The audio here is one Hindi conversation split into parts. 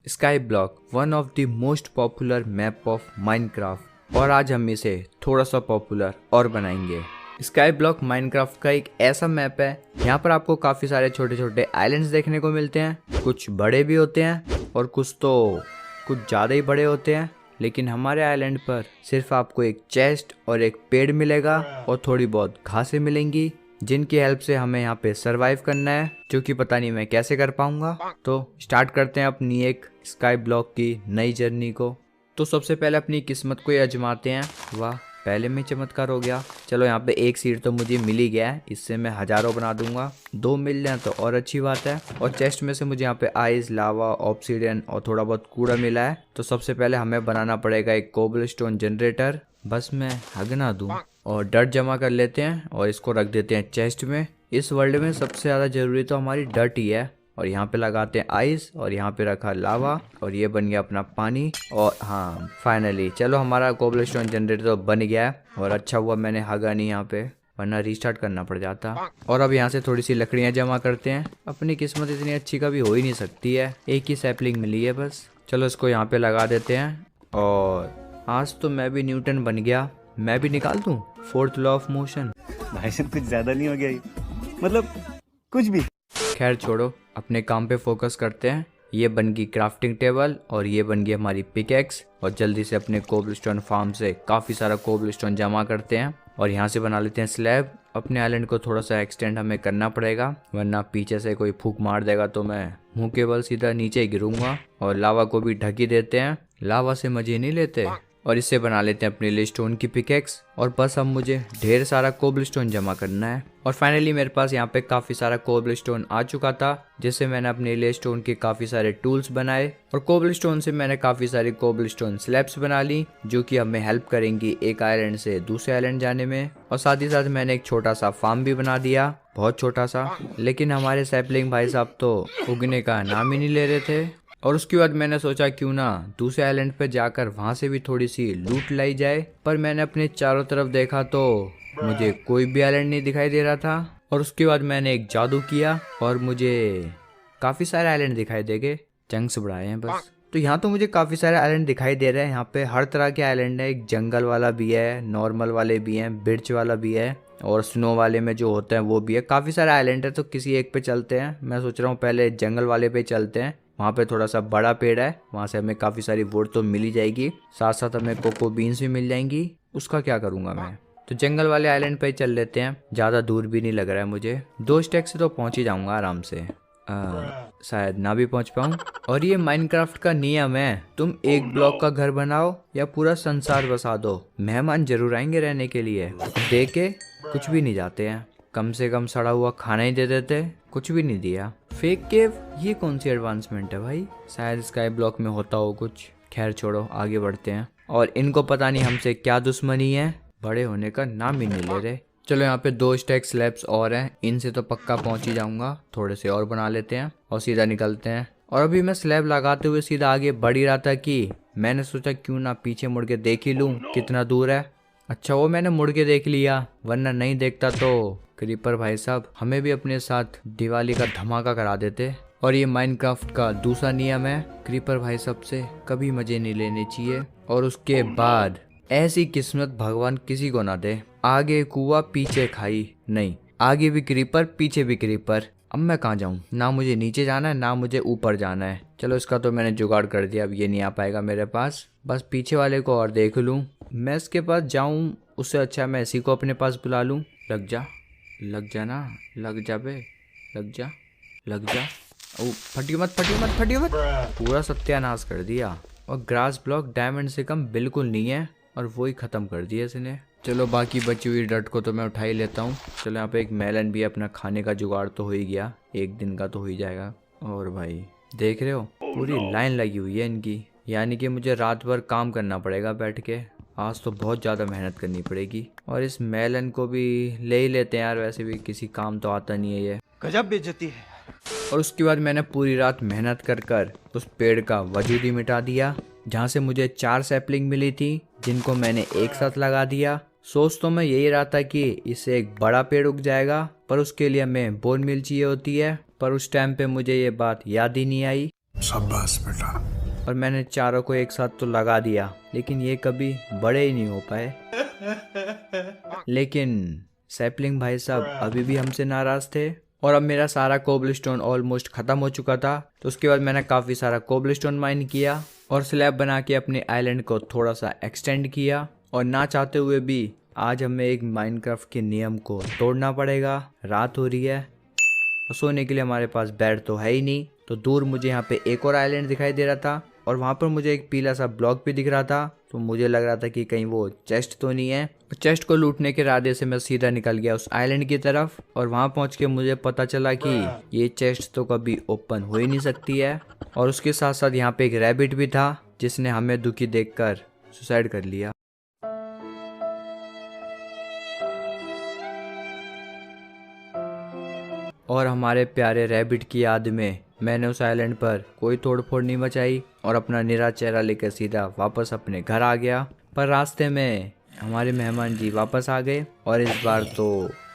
Sky block one of the most popular map of Minecraft, और आज हम इसे थोड़ा सा पॉपुलर और बनाएंगे। स्काई ब्लॉक माइनक्राफ्ट का एक ऐसा मैप है, यहाँ पर आपको काफी सारे छोटे छोटे आइलैंड्स देखने को मिलते हैं। कुछ बड़े भी होते हैं और कुछ तो कुछ ज़्यादा ही बड़े होते हैं, लेकिन हमारे आइलैंड पर सिर्फ आपको एक चेस्ट और एक पेड़ मिलेगा और थोड़ी बहुत घासें मिलेंगी, जिनकी हेल्प से हमें यहाँ पे सरवाइव करना है, जो कि पता नहीं मैं कैसे कर पाऊंगा। तो स्टार्ट करते हैं अपनी एक स्काई ब्लॉक की नई जर्नी को। तो सबसे पहले अपनी किस्मत को ही आजमाते हैं। वाह, पहले में चमत्कार हो गया। चलो यहाँ पे एक सीड तो मुझे मिल ही गया है, इससे मैं हजारों बना दूंगा। 2 मिल जाए तो और अच्छी बात है। और चेस्ट में से मुझे यहाँ पे आइस, लावा, ऑब्सीडियन और थोड़ा बहुत कूड़ा मिला है। तो सबसे पहले हमें बनाना पड़ेगा एक कोबलस्टोन जनरेटर। बस मैं हग ना दूं। और डर्ट जमा कर लेते हैं और इसको रख देते हैं चेस्ट में। इस वर्ल्ड में सबसे ज़्यादा ज़रूरी तो हमारी डर्ट ही है। और यहाँ पे लगाते हैं आइस और यहाँ पे रखा लावा और ये बन गया अपना पानी। और हाँ, फाइनली चलो हमारा कोबलस्टोन जनरेटर तो बन गया है। और अच्छा हुआ मैंने हगा नहीं यहाँ पे, वरना रीस्टार्ट करना पड़ जाता। और अब यहाँ से थोड़ी सी लकड़ियाँ जमा करते हैं। अपनी किस्मत इतनी अच्छी कभी हो ही नहीं सकती है, एक ही सैपलिंग मिली है बस। चलो इसको यहाँ पे लगा देते हैं। और आज तो मैं भी न्यूटन बन गया। मैं भी निकाल दूँ 4th लॉ ऑफ मोशन। भाई साहब कुछ ज्यादा नहीं हो गया ये? मतलब कुछ भी। खैर छोड़ो, अपने काम पे फोकस करते हैं। ये बन गई क्राफ्टिंग टेबल और ये बन गई हमारी पिकेक्स। और जल्दी से अपने कोबलस्टोन फार्म से काफ़ी सारा कोबलस्टोन जमा करते हैं और यहाँ से बना लेते हैं स्लैब। अपने आइलैंड को थोड़ा सा एक्सटेंड हमें करना पड़ेगा, वरना पीछे से कोई फूंक मार देगा तो मैं मुंह के बल सीधा नीचे ही गिरूंगा। और लावा को भी ढक ही देते हैं, लावा से मजे नहीं लेते। और इससे बना लेते हैं अपने लिए स्टोन की पिकेक्स। और बस अब मुझे ढेर सारा कोबलस्टोन जमा करना है। और फाइनली मेरे पास यहाँ पे काफ़ी सारा कोबलस्टोन आ चुका था, जिससे मैंने अपने लिए स्टोन के काफ़ी सारे टूल्स बनाए। और कोबलस्टोन से मैंने काफ़ी सारी कोबलस्टोन स्लैब्स बना ली, जो कि हमें हेल्प करेंगी एक आइलैंड से दूसरे आइलैंड जाने में। और साथ ही साथ मैंने एक छोटा सा फार्म भी बना दिया, बहुत छोटा सा। लेकिन हमारे सैपलिंग भाई साहब तो उगने का नाम ही नहीं ले रहे थे। और उसके बाद मैंने सोचा क्यों ना दूसरे आइलैंड पे जाकर वहाँ से भी थोड़ी सी लूट लाई जाए। पर मैंने अपने चारों तरफ देखा तो मुझे कोई भी आइलैंड नहीं दिखाई दे रहा था। और उसके बाद मैंने एक जादू किया और मुझे काफ़ी सारे आइलैंड दिखाई दे गए। चंक्स बढ़ाए हैं बस। तो यहाँ तो मुझे काफ़ी सारे आइलैंड दिखाई दे रहे हैं। यहाँ पे हर तरह के आइलैंड है। एक जंगल वाला भी है, नॉर्मल वाले भी हैं, बिर्च वाला भी है, और स्नो वाले में जो होते हैं वो भी है। काफ़ी सारे आइलैंड है, तो किसी एक पे चलते हैं। मैं सोच रहा हूँ पहले जंगल वाले पे चलते हैं। वहाँ पे थोड़ा सा बड़ा पेड़ है, वहाँ से हमें काफ़ी सारी वुड तो मिल ही जाएगी, साथ साथ हमें कोको बीन्स भी मिल जाएंगी। उसका क्या करूँगा मैं, तो जंगल वाले आइलैंड पे चल लेते हैं। ज़्यादा दूर भी नहीं लग रहा है मुझे, 2 स्टेक से तो पहुँच ही जाऊँगा आराम से। शायद ना भी पहुँच पाऊँ। और ये माइनक्राफ्ट का नियम है, तुम एक ब्लॉक का घर बनाओ या पूरा संसार बसा दो, मेहमान जरूर आएंगे रहने के लिए। दे के कुछ भी नहीं जाते हैं, कम से कम सड़ा हुआ खाना ही दे देते, कुछ भी नहीं दिया। फेक केव, ये कौन सी एडवांसमेंट है भाई? शायद स्काई ब्लॉक में होता हो कुछ। खैर छोड़ो, आगे बढ़ते हैं। और इनको पता नहीं हमसे क्या दुश्मनी है, बड़े होने का नाम ही नहीं ले रहे। चलो यहाँ पे 2 स्टैक स्लैब्स और हैं, इनसे तो पक्का पहुंच ही जाऊंगा। थोड़े से और बना लेते हैं और सीधा निकलते हैं। और अभी मैं स्लैब लगाते हुए सीधा आगे बढ़ ही रहा था कि मैंने सोचा क्यों ना पीछे मुड़ के देख ही लूँ कितना दूर है। अच्छा वो मैंने मुड़ के देख लिया, वरना नहीं देखता तो क्रीपर भाई साहब हमें भी अपने साथ दिवाली का धमाका करा देते। और ये माइनक्राफ्ट का दूसरा नियम है, क्रीपर भाई साहब से कभी मजे नहीं लेने चाहिए। और उसके बाद ऐसी किस्मत भगवान किसी को ना दे, आगे कुआ पीछे खाई। नहीं, आगे भी क्रीपर पीछे भी क्रीपर। अब मैं कहाँ जाऊँ, ना मुझे नीचे जाना है ना मुझे ऊपर जाना है। चलो इसका तो मैंने जुगाड़ कर दिया, अब ये नहीं आ पाएगा मेरे पास। बस पीछे वाले को और देख लूँ, मैं इसके पास जाऊँ उससे अच्छा मैं इसी को अपने पास बुला लूँ। लग जा, लग जा ना, लग जा बे, लग जा, लग जा। ओ फटियो मत, फटियो मत, फटियो मत। पूरा सत्यानाश कर दिया। और ग्रास ब्लॉक डायमंड से कम बिल्कुल नहीं है, और वो ही ख़त्म कर दिया इसने। चलो बाकी बची हुई डट को तो मैं उठा ही लेता हूँ। चलो यहाँ पे एक मेलन भी, अपना खाने का जुगाड़ तो हो ही गया, एक दिन का तो हो ही जाएगा। और भाई देख रहे हो, पूरी लाइन लगी हुई है इनकी, यानी कि मुझे रात भर काम करना पड़ेगा बैठ के। आज तो बहुत ज़्यादा मेहनत करनी पड़ेगी। और इस मेलन को भी ले ही लेते हैं यार, वैसे भी किसी काम तो आता नहीं है ये। गजब बेइज्जती है। और उसके बाद मैंने पूरी रात मेहनत कर कर उस पेड़ का वजूद ही मिटा दिया, जहाँ से मुझे 4 सैपलिंग मिली थी, जिनको मैंने एक साथ लगा दिया। सोच तो मैं यही रहा था कि इससे एक बड़ा पेड़ उग जाएगा, पर उसके लिए हमें बोन मिल चाहिए होती है। पर उस टाइम पे मुझे ये बात याद ही नहीं आई। शाबाश बेटा। और मैंने चारों को एक साथ तो लगा दिया, लेकिन ये कभी बड़े ही नहीं हो पाए। लेकिन सैपलिंग भाई साहब अभी भी हमसे नाराज थे। और अब मेरा सारा कोबलस्टोन ऑलमोस्ट खत्म हो चुका था। तो उसके बाद मैंने काफ़ी सारा कोबलस्टोन माइन किया और स्लैब बना के अपने आइलैंड को थोड़ा सा एक्सटेंड किया। और ना चाहते हुए भी आज हमें एक माइनक्राफ्ट के नियम को तोड़ना पड़ेगा। रात हो रही है और सोने के लिए हमारे पास बेड तो है ही नहीं। तो दूर मुझे यहाँ पे एक और आइलैंड दिखाई दे रहा था और वहाँ पर मुझे एक पीला सा ब्लॉक भी दिख रहा था। तो मुझे लग रहा था कि कहीं वो चेस्ट तो नहीं है। चेस्ट को लूटने के इरादे से मैं सीधा निकल गया उस आइलैंड की तरफ और वहाँ पहुँच के मुझे पता चला कि ये चेस्ट तो कभी ओपन हो ही नहीं सकती है। और उसके साथ साथ यहाँ पे एक रैबिट भी था जिसने हमें दुखी देखकर सुसाइड कर लिया। और हमारे प्यारे रैबिट की याद में मैंने उस आइलैंड पर कोई तोड़फोड़ नहीं मचाई और अपना निरा चेहरा लेकर सीधा वापस अपने घर आ गया। पर रास्ते में हमारे मेहमान जी वापस आ गए और इस बार तो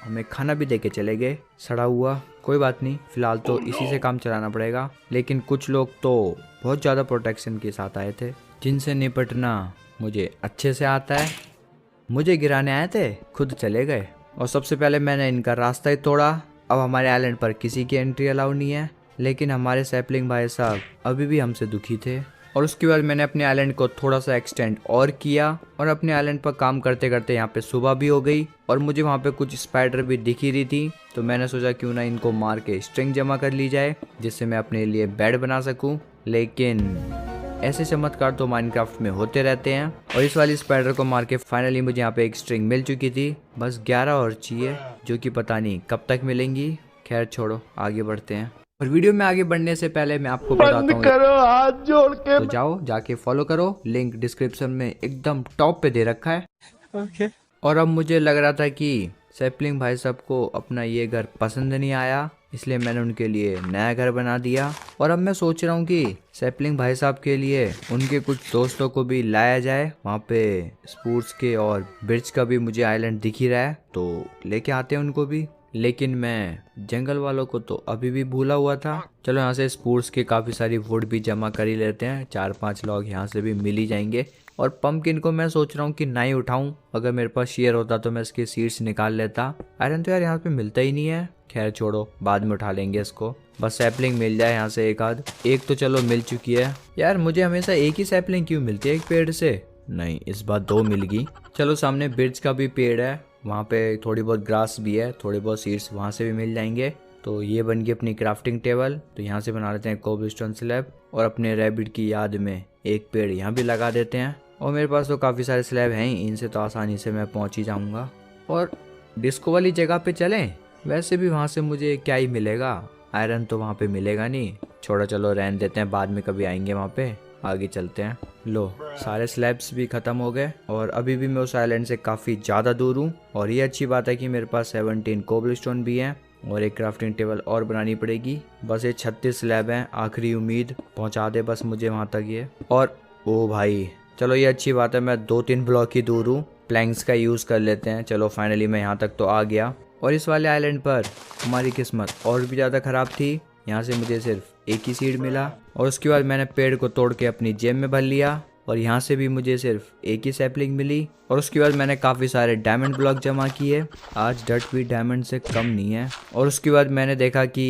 हमें खाना भी देके चले गए सड़ा हुआ। कोई बात नहीं, फिलहाल तो इसी से काम चलाना पड़ेगा। लेकिन कुछ लोग तो बहुत ज़्यादा प्रोटेक्शन के साथ आए थे जिनसे निपटना मुझे अच्छे से आता है। मुझे गिराने आए थे, खुद चले गए। और सबसे पहले मैंने इनका रास्ता ही तोड़ा। अब हमारे आइलैंड पर किसी की एंट्री अलाउ नहीं है। लेकिन हमारे सैपलिंग भाई साहब अभी भी हमसे दुखी थे। और उसके बाद मैंने अपने आइलैंड को थोड़ा सा एक्सटेंड और किया और अपने आइलैंड पर काम करते करते यहाँ पे सुबह भी हो गई और मुझे वहाँ पे कुछ स्पाइडर भी दिख ही रही थी। तो मैंने सोचा क्यों ना इनको मार के स्ट्रिंग जमा कर ली जाए जिससे मैं अपने लिए बेड बना सकूँ। लेकिन ऐसे चमत्कार तो माइनक्राफ्ट में होते रहते हैं। और इस वाली स्पाइडर को मार के फाइनली मुझे यहाँ पे एक स्ट्रिंग मिल चुकी थी। बस 11 और चाहिए जो कि पता नहीं कब तक मिलेंगी। खैर छोड़ो, आगे बढ़ते हैं। और वीडियो में आगे बढ़ने से पहले मैं आपको बताता हूँ, करो हाथ जोड़ के। तो जाओ जाके फॉलो करो, लिंक डिस्क्रिप्शन में एकदम टॉप पे दे रखा है। ओके। और अब मुझे लग रहा था कि सैपलिंग भाई साहब को अपना ये घर पसंद नहीं आया, इसलिए मैंने उनके लिए नया घर बना दिया। और अब मैं सोच रहा हूँ कि सैपलिंग भाई साहब के लिए उनके कुछ दोस्तों को भी लाया जाए। वहाँ पे स्पूर्स के और ब्रिज का भी मुझे आइलैंड दिख ही रहा है, तो लेके आते हैं उनको भी। लेकिन मैं जंगल वालों को तो अभी भी भूला हुआ था। चलो यहाँ से स्पूर्स के काफ़ी सारी वुड भी जमा कर ही लेते हैं। 4-5 लॉग यहाँ से भी मिल ही जाएंगे। और पंपकिन को मैं सोच रहा हूँ कि ना ही उठाऊं। अगर मेरे पास शेयर होता तो मैं इसके सीड्स निकाल लेता। आयरन तो यार यहाँ पे मिलता ही नहीं है। खैर छोड़ो, बाद में उठा लेंगे इसको। बस सैपलिंग मिल जाए यहाँ से एक आध। एक तो चलो मिल चुकी है। यार मुझे हमेशा एक ही सैपलिंग क्यों मिलती है एक पेड़ से? नहीं, इस बार 2 मिल गई। चलो सामने ब्रिज का भी पेड़ है, वहाँ पे थोड़ी बहुत ग्रास भी है, थोड़ी बहुत सीड्स वहाँ से भी मिल जाएंगे। तो ये बन गई अपनी क्राफ्टिंग टेबल। तो यहाँ से बना लेते हैं कोबलस्टोन स्लैब और अपने रैबिट की याद में एक पेड़ यहाँ भी लगा देते हैं। और मेरे पास तो काफ़ी सारे स्लैब हैं ही, इनसे तो आसानी से मैं पहुँच ही जाऊँगा। और डिस्को वाली जगह पे चलें? वैसे भी वहाँ से मुझे क्या ही मिलेगा, आयरन तो वहाँ पे मिलेगा नहीं। छोड़ो चलो रहने देते हैं, बाद में कभी आएंगे वहाँ पे। आगे चलते हैं। लो सारे स्लैब्स भी ख़त्म हो गए और अभी भी मैं उस आइलैंड से काफ़ी ज़्यादा दूर हूँ। और ये अच्छी बात है कि मेरे पास 17 कोबलस्टोन भी हैं और एक क्राफ्टिंग टेबल और बनानी पड़ेगी। बस ये 36 स्लैब हैं, आखिरी उम्मीद, पहुँचा दे बस मुझे वहाँ तक ये। और ओ भाई चलो ये अच्छी बात है, मैं 2-3 ब्लॉक ही दूर हूँ। प्लैंक्स का यूज़ कर लेते हैं। चलो फाइनली मैं यहाँ तक तो आ गया। और इस वाले आइलैंड पर हमारी किस्मत और भी ज़्यादा ख़राब थी। यहाँ से मुझे सिर्फ एक ही सीड मिला और उसके बाद मैंने पेड़ को तोड़ के अपनी जेब में भर लिया। और यहाँ से भी मुझे सिर्फ एक ही सैपलिंग मिली। और उसके बाद मैंने काफ़ी सारे डायमंड ब्लॉक जमा किए। आज डट भी डायमंड से कम नहीं है। और उसके बाद मैंने देखा कि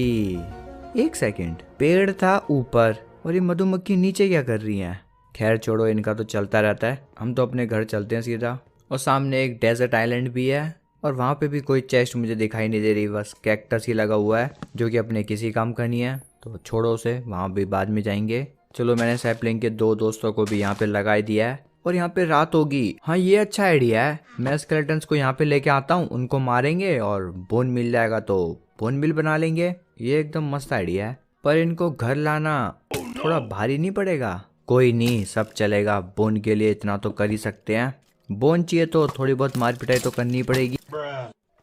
एक सेकंड, पेड़ था ऊपर और ये मधुमक्खी नीचे क्या कर रही हैं। खैर छोड़ो, इनका तो चलता रहता है। हम तो अपने घर चलते हैं सीधा। और सामने एक डेजर्ट आइलैंड भी है और वहाँ पे भी कोई चेस्ट मुझे दिखाई नहीं दे रही, बस कैक्टस ही लगा हुआ है जो कि अपने किसी काम का नहीं है। तो छोड़ो उसे, वहाँ भी बाद में जाएंगे। चलो मैंने सैपलिंग के 2 दोस्तों को भी यहाँ पे लगा दिया है और यहाँ पे रात होगी। हाँ ये अच्छा आइडिया है, मैं स्केलेटन्स को यहाँ पे लेके आता हूँ, उनको मारेंगे और बोन मिल जाएगा तो बोन मिल बना लेंगे। ये एकदम मस्त आइडिया है। पर इनको घर लाना थोड़ा भारी नहीं पड़ेगा? कोई नहीं, सब चलेगा। बोन के लिए इतना तो कर ही सकते हैं। बोन चाहिए तो थोड़ी बहुत मार पिटाई तो करनी पड़ेगी।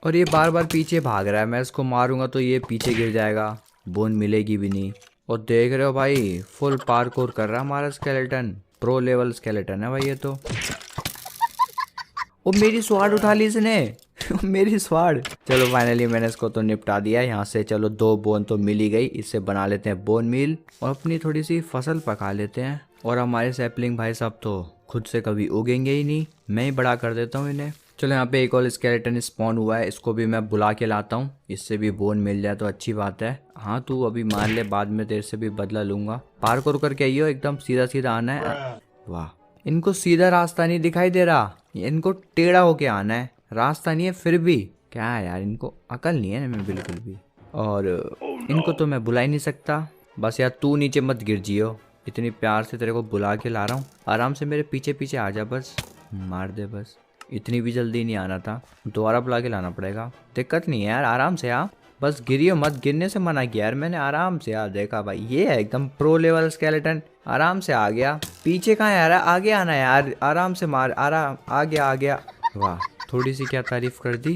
और ये बार बार पीछे भाग रहा है, मैं इसको मारूंगा तो ये पीछे गिर जाएगा, बोन मिलेगी भी नहीं। और देख रहे हो भाई, फुल पार्कोर कर रहा है हमारा स्केलेटन, प्रो लेवल स्केलेटन है भाई ये तो। वो मेरी स्वाड उठा ली इसने। मेरी स्वाड़। चलो फाइनली मैंने इसको तो निपटा दिया। यहाँ से चलो 2 बोन तो मिल ही गई, इससे बना लेते हैं बोन मील और अपनी थोड़ी सी फसल पका लेते हैं। और हमारे सैपलिंग भाई साहब तो खुद से कभी उगेंगे ही नहीं, मैं ही बड़ा कर देता हूँ इन्हें। चलो यहाँ पे एक और स्केलेटन स्पॉन हुआ है, इसको भी मैं बुला के लाता हूँ, इससे भी बोन मिल जाए तो अच्छी बात है। हाँ तू अभी मार ले, बाद में तेरे से भी बदला लूंगा। पार्कोर करके आइयो, एकदम सीधा सीधा आना है। वाह, इनको सीधा रास्ता नहीं दिखाई दे रहा, इनको टेढ़ा होके आना है, रास्ता नहीं है फिर भी। क्या है यार, इनको अकल नहीं है मैं बिल्कुल भी। और इनको तो मैं बुला ही नहीं सकता। बस यार तू नीचे मत गिर जियो, इतनी प्यार से तेरे को बुला के ला रहा हूँ, आराम से मेरे पीछे पीछे आ जा, बस मार दे बस। इतनी भी जल्दी नहीं आना था, दोबारा बुला के लाना पड़ेगा। दिक्कत नहीं है यार, आराम से आ, बस गिरियो मत, गिरने से मना किया यार मैंने, आराम से यार। देखा भाई, ये है एकदम प्रो लेवल स्केलेटन, आराम से आ गया। पीछे कहाँ है यार, आगे आना यार, आराम से मार, आराम, आ गया। वाह, थोड़ी सी क्या तारीफ कर दी।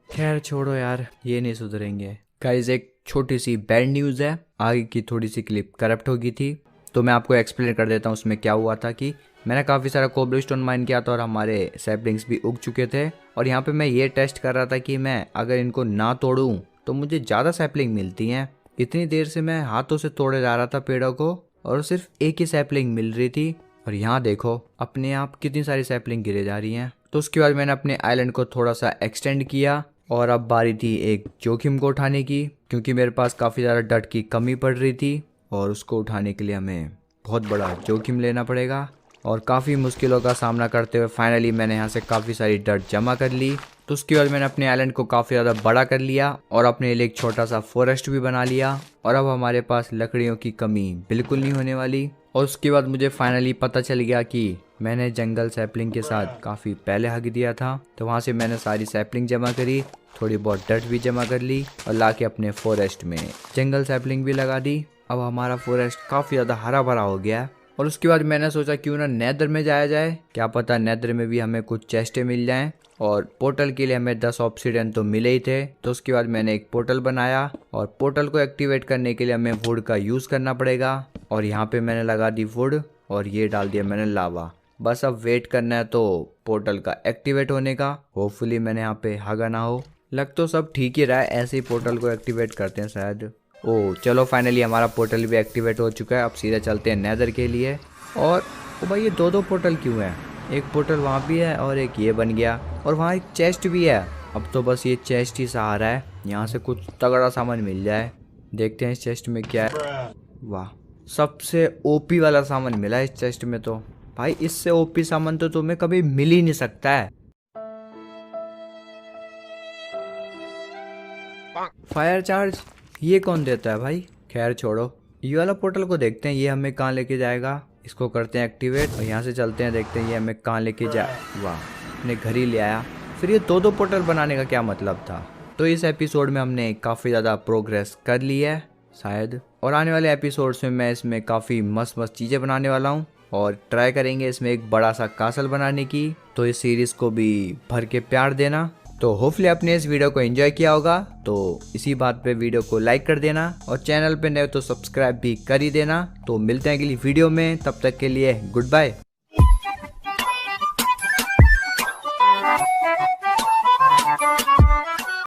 खैर छोड़ो यार, ये नहीं सुधरेंगे। गाइस एक छोटी सी बैड न्यूज़ है, आगे की थोड़ी सी क्लिप करप्ट हो गई थी, तो मैं आपको एक्सप्लेन कर देता हूँ उसमें क्या हुआ था। कि मैंने काफ़ी सारा कोबलस्टोन माइन किया था और हमारे सैपलिंग्स भी उग चुके थे। और यहाँ पे मैं ये टेस्ट कर रहा था कि मैं अगर इनको ना तोड़ूं तो मुझे ज़्यादा सैपलिंग मिलती हैं। इतनी देर से मैं हाथों से तोड़े जा रहा था पेड़ों को और सिर्फ एक ही सैपलिंग मिल रही थी। और यहाँ देखो अपने आप कितनी सारी सैपलिंग गिरे जा रही हैं। तो उसके बाद मैंने अपने आइलैंड को थोड़ा सा एक्सटेंड किया और अब बारी थी एक जोखिम को उठाने की, क्योंकि मेरे पास काफ़ी ज़्यादा डट की कमी पड़ रही थी और उसको उठाने के लिए हमें बहुत बड़ा जोखिम लेना पड़ेगा। और काफ़ी मुश्किलों का सामना करते हुए फाइनली मैंने यहाँ से काफ़ी सारी डट जमा कर ली। तो उसके बाद मैंने अपने आइलैंड को काफ़ी ज़्यादा बड़ा कर लिया और अपने लिए एक छोटा सा फॉरेस्ट भी बना लिया। और अब हमारे पास लकड़ियों की कमी बिल्कुल नहीं होने वाली। और उसके बाद मुझे फाइनली पता चल गया कि मैंने जंगल सैपलिंग के साथ काफ़ी पहले हक दिया था। तो वहाँ से मैंने सारी सैपलिंग जमा करी, थोड़ी बहुत डट भी जमा कर ली और ला के अपने फॉरेस्ट में जंगल सैपलिंग भी लगा दी। अब हमारा फॉरेस्ट काफ़ी ज़्यादा हरा भरा हो गया है। और उसके बाद मैंने सोचा क्यों ना नेदर में जाया जाए, क्या पता नेदर में भी हमें कुछ चेस्टें मिल जाएं। और पोर्टल के लिए हमें 10 ऑब्सीडियन तो मिले ही थे। तो उसके बाद मैंने एक पोर्टल बनाया और पोर्टल को एक्टिवेट करने के लिए हमें वुड का यूज़ करना पड़ेगा। और यहाँ पे मैंने लगा दी वुड और ये डाल दिया मैंने लावा। बस अब वेट करना है तो पोर्टल का एक्टिवेट होने का। होपफुली मैंने यहाँ पे हागा ना हो। लग तो सब ठीक ही रहा है, ऐसे ही पोर्टल को एक्टिवेट करते हैं शायद। ओह चलो फाइनली हमारा पोर्टल भी एक्टिवेट हो चुका है। अब सीधा चलते हैं नेदर के लिए। और ओ भाई ये दो पोर्टल क्यों हैं? एक पोर्टल वहाँ भी है और एक ये बन गया और वहाँ एक चेस्ट भी है। अब तो बस ये चेस्ट ही सहारा है, यहाँ से कुछ तगड़ा सामान मिल जाए। देखते हैं इस चेस्ट में क्या है। वाह, सबसे ओपी वाला सामान मिला है इस चेस्ट में। तो भाई इससे ओपी सामान तो तुम्हें कभी मिल ही नहीं सकता है। फायर चार्ज ये कौन देता है भाई? खैर छोड़ो, ये वाला पोर्टल को देखते हैं ये हमें कहाँ लेके जाएगा। इसको करते हैं एक्टिवेट और यहाँ से चलते हैं, देखते हैं ये हमें कहाँ लेके जाए। वाह, अपने घर ही ले आया। फिर ये दो पोर्टल बनाने का क्या मतलब था? तो इस एपिसोड में हमने काफ़ी ज़्यादा प्रोग्रेस कर ली है शायद, और आने वाले एपिसोड्स में मैं इसमें काफ़ी मस्त मस्त चीज़ें बनाने वाला हूँ और ट्राई करेंगे इसमें एक बड़ा सा कासल बनाने की। तो इस सीरीज़ को भी भर के प्यार देना। तो होपफुली आपने इस वीडियो को एंजॉय किया होगा। तो इसी बात पे वीडियो को लाइक कर देना और चैनल पे नए तो सब्सक्राइब भी कर ही देना। तो मिलते हैं अगली वीडियो में, तब तक के लिए गुड बाय।